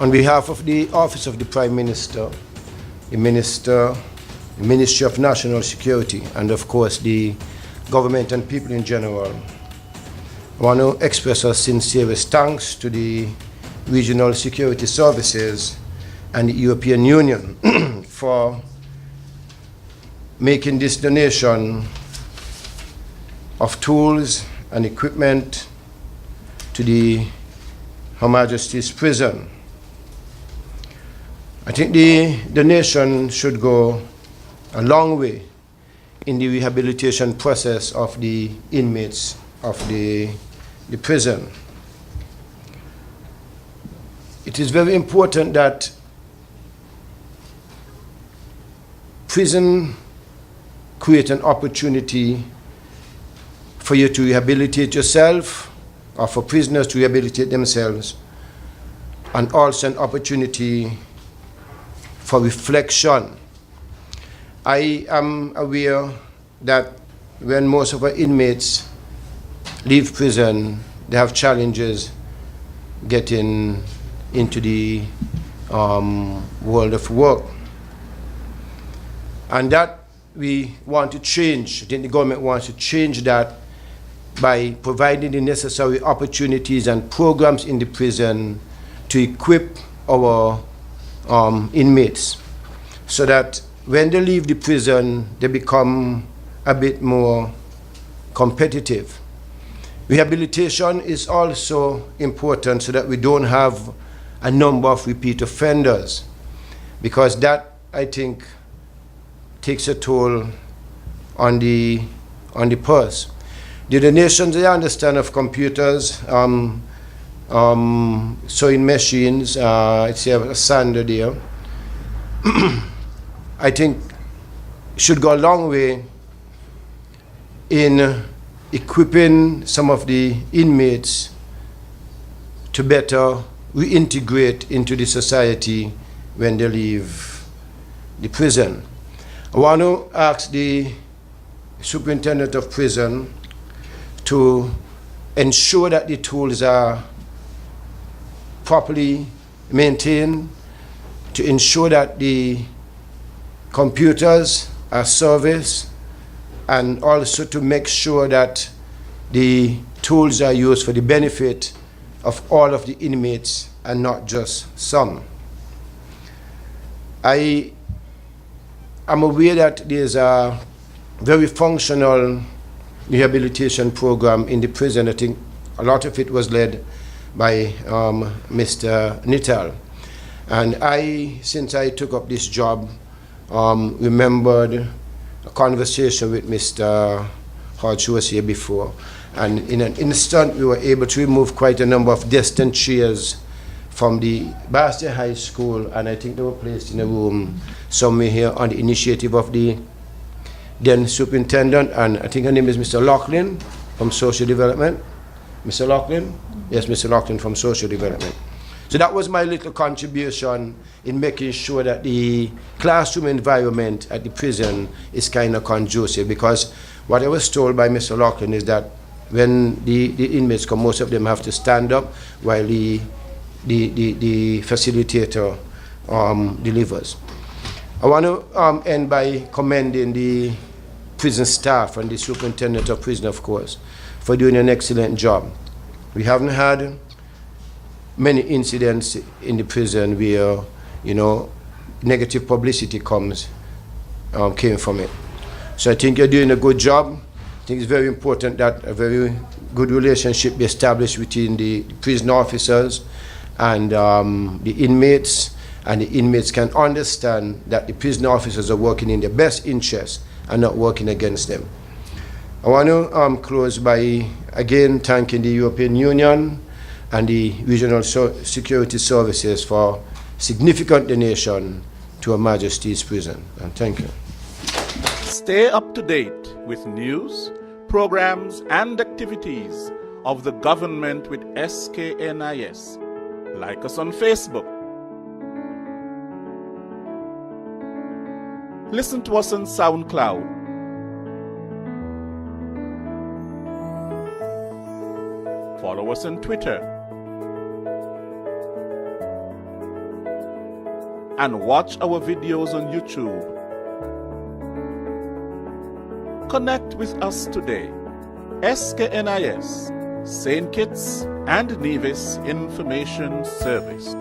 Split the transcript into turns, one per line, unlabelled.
On behalf of the Office of the Prime Minister, the Ministry of National Security, and of course the government and people in general, I want to express our sincerest thanks to the Regional Security Services and the European Union for making this donation of tools and equipment to the Her Majesty's Prison. I think the donation should go a long way in the rehabilitation process of the inmates of the prison. It is very important that prison create an opportunity for you to rehabilitate yourself, or for prisoners to rehabilitate themselves, and also an opportunity for reflection. I am aware that when most of our inmates leave prison, they have challenges getting into the world of work. And that we want to change. I think the government wants to change that by providing the necessary opportunities and programs in the prison to equip our inmates so that when they leave the prison, they become a bit more competitive. Rehabilitation is also important so that we don't have a number of repeat offenders, because that, I think, takes a toll on the purse. The donations, I understand, of computers, sewing machines, I see a sander there, I think should go a long way in equipping some of the inmates to better reintegrate into the society when they leave the prison. I want to ask the Superintendent of Prison to ensure that the tools are properly maintained, to ensure that the computers are serviced, and also to make sure that the tools are used for the benefit of all of the inmates and not just some. I am aware that there's a very functional rehabilitation program in the prison. I think a lot of it was led by Mr. Nittal. And since I took up this job, remembered a conversation with Mr. Hodge, who was here before. And in an instant, we were able to remove quite a number of destined chairs from the Bastille High School, and I think they were placed in a room somewhere here on the initiative of the then superintendent, and I think her name is Mr. Laughlin from Social Development. Mr. Laughlin? Yes, Mr. Laughlin from Social Development. So that was my little contribution in making sure that the classroom environment at the prison is kind of conducive, because what I was told by Mr. Laughlin is that when the inmates come, most of them have to stand up while the facilitator delivers. I want to end by commending the prison staff and the superintendent of prison, of course, for doing an excellent job. We haven't had many incidents in the prison where, negative publicity came from it. So I think you're doing a good job. I think it's very important that a very good relationship be established between the prison officers and the inmates, and the inmates can understand that the prison officers are working in their best interest and not working against them. I want to close by again thanking the European Union and the Regional Security Services for significant donation to Her Majesty's Prison. And thank you.
Stay up to date with news, programs, and activities of the government with SKNIS. Like us on Facebook. Listen to us on SoundCloud. Follow us on Twitter. and watch our videos on YouTube. Connect with us today. SKNIS, St. Kitts and Nevis Information Service.